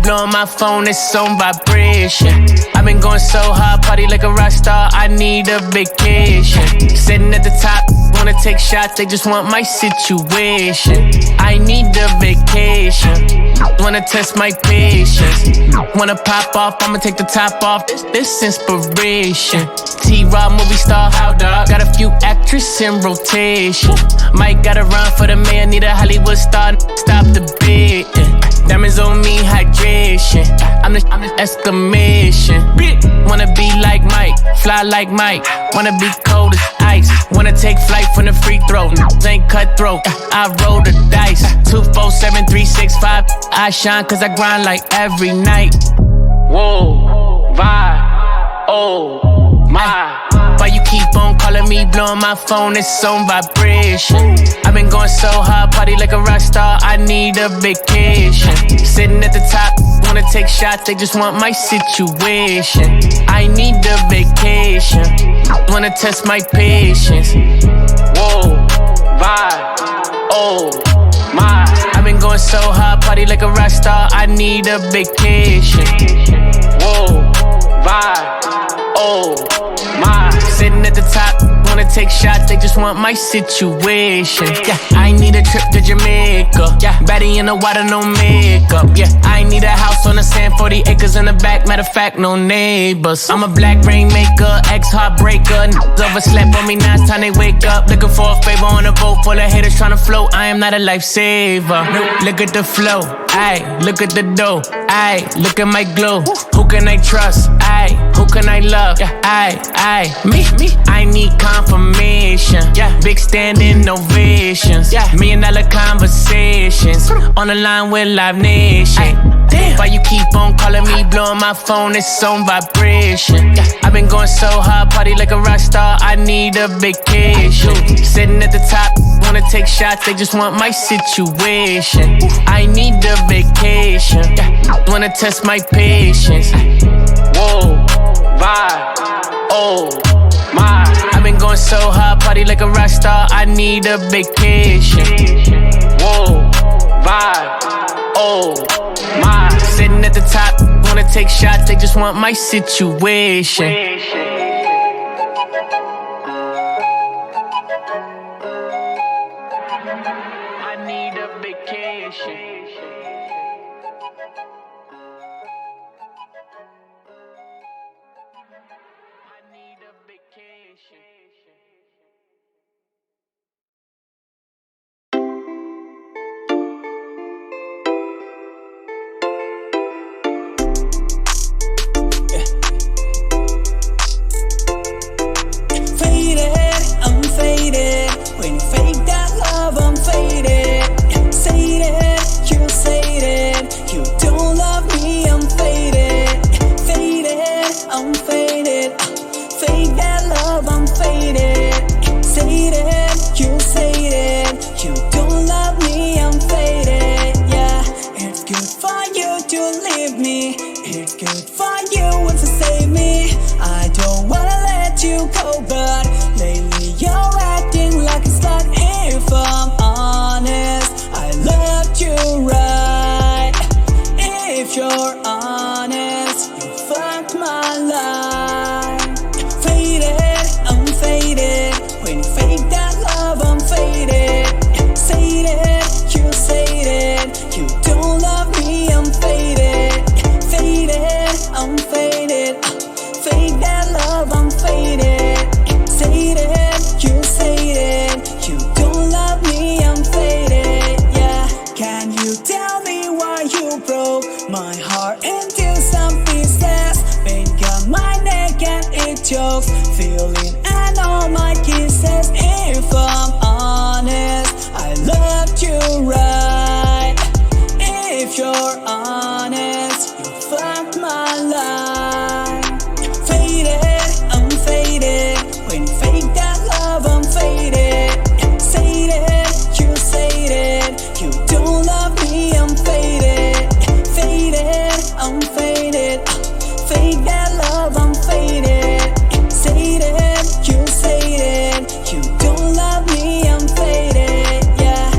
blowing my phone, it's on vibration. I've been going so hard, party like a rock star, I need a vacation. Sitting at the top, wanna take shots, they just want my situation. I need a vacation, wanna test my patience. Wanna pop off, I'ma take the top off, this inspiration. T-Rob movie star, how dog? Got a few actresses in rotation. Might gotta run for the mayor, need a Hollywood star, stop the bid. Diamonds on me, hydration. I'm the exclamation. Wanna be like Mike, fly like Mike. Wanna be cold as ice. Wanna take flight from the free throw. Ain't cutthroat, I roll the dice. 247 365. I shine cause I grind like every night. Whoa, vibe, oh my. Why you keep on calling me, blowing my phone, it's on vibration. I've been going so hard, party like a rock star, I need a vacation. Sitting at the top, wanna take shots, they just want my situation. I need a vacation, wanna test my patience. Whoa, vibe, oh my. I've been going so hard, party like a rock star, I need a vacation. Whoa, vibe, oh my. Sitting at the top, wanna take shots, they just want my situation. Yeah, I need a trip to Jamaica. Yeah, baddie in the water, no makeup. Yeah, I need a house on the sand, 40 acres in the back. Matter of fact, no neighbors. I'm a black rainmaker, ex-heartbreaker. Niggas overslept on me, now it's time they wake up. Looking for a favor on a boat full of haters tryna float. I am not a lifesaver. Look at the flow, ayy, look at the dough, ayy, look at my glow. Who can I trust, ayy, who can I love, ayy, me, I need confirmation, yeah, big standing ovations, yeah, $1 million conversations, on the line with Live Nation. Damn. Why you keep on calling me, blowing my phone, it's on vibration. Yeah. I've been going so hard, party like a rock star, I need a vacation. Sitting at the top, wanna take shots, they just want my situation. I need a vacation, yeah. Wanna test my patience. Whoa, vibe, oh my. I've been going so hard, party like a rock star, I need a vacation. Whoa, vibe, oh my. Sitting at the top, wanna take shots, they just want my situation. I need a vacation. I need a vacation. I'm faded. When you fake that love, I'm faded. Say it, you say it. You don't love me, I'm faded. Faded, I'm faded. Fake that love, I'm faded. Say it, you say it. You don't love me, I'm faded. Yeah, it's good for you to leave me. It's good for you once to save me. I don't wanna let you go, but lately you're acting like a slut. If I'm honest, I loved you right. If you're honest, you fucked my life. Faded, I'm faded. When you fake that love, I'm faded. Say it, you say it. You don't love me, I'm faded. Faded, I'm faded. Fake that love, I'm faded. Say it, you say it. You don't love me, I'm faded. Yeah, can you tell me why you broke my heart into some pieces? Pain got my neck and it chokes, feeling and all my kisses. If I'm honest, I loved you right. If you're honest, you fucked my life. Faded, I'm faded. When you fake that love, I'm faded. Say it, you say it. You don't love me, I'm faded. Faded, I'm faded. Fake that love, I'm faded. Say it, you say it. You don't love me, I'm faded. Yeah.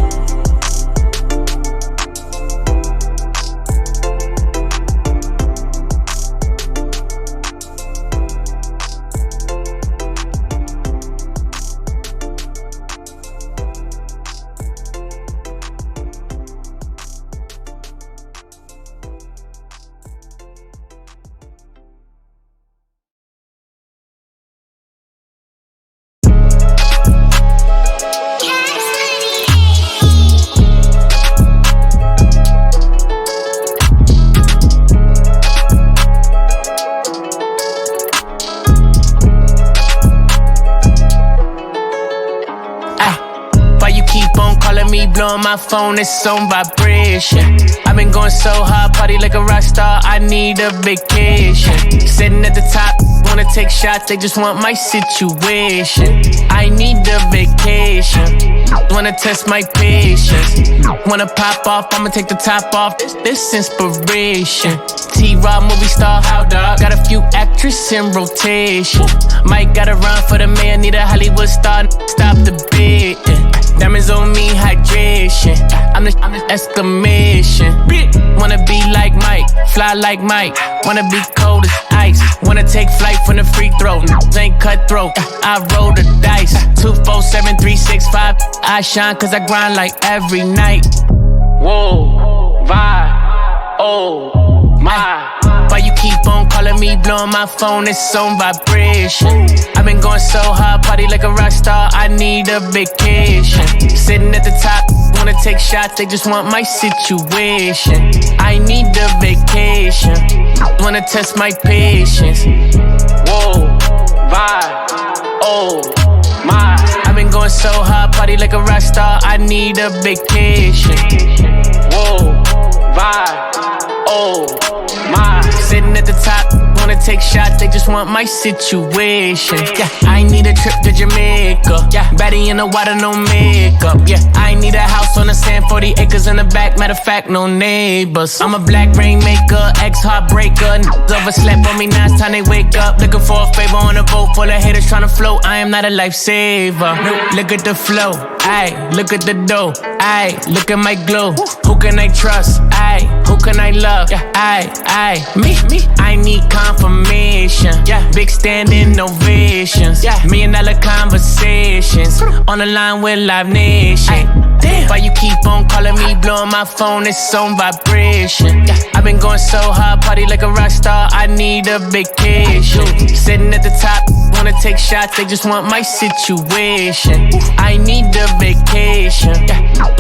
my phone, it's on vibration. I've been going so hard, party like a rock star, I need a vacation. Sitting at the top, wanna take shots, they just want my situation. I need a vacation, wanna test my patience. Wanna pop off, I'ma take the top off, this inspiration. T-Rob movie star, got a few actresses in rotation. Might gotta run for the man, need a Hollywood star, stop the beat. Diamonds on me, hydration. I'm the exclamation. Wanna be like Mike, fly like Mike. Wanna be cold as ice. Wanna take flight from the free throw. Ain't cutthroat, I roll the dice. 247 365. I shine cause I grind like every night. Whoa, vibe, oh my. Why you keep on calling me, blowing my phone, it's on vibration. I've been going so hard, party like a rock star, I need a vacation. Sitting at the top, wanna take shots, they just want my situation. I need a vacation, wanna test my patience. Whoa, vibe, oh my. I've been going so hard, party like a rock star, I need a vacation. Whoa, vibe, oh my. Sitting at the top, wanna take shots, they just want my situation. Yeah, I need a trip to Jamaica. Yeah, baddie in the water, no makeup. Yeah, I need a house on the sand, 40 acres in the back. Matter of fact, no neighbors. I'm a black rainmaker, ex-heartbreaker. Niggas overslept on me, now it's time they wake up. Looking for a favor on a boat full of haters tryna float. I am not a lifesaver. Look at the flow, ayy, look at the dough, ayy, look at my glow. Who can I trust? Ayy, who can I love? Ayy, me. I need confirmation. Yeah, big standing ovations. Yeah, $1 million conversations on the line with Live Nation. Damn. Why you keep on calling me, blowing my phone, it's on vibration. Yeah, I've been going so hard, party like a rock star, I need a vacation. Sitting at the top, wanna take shots, they just want my situation. I need a vacation. Yeah.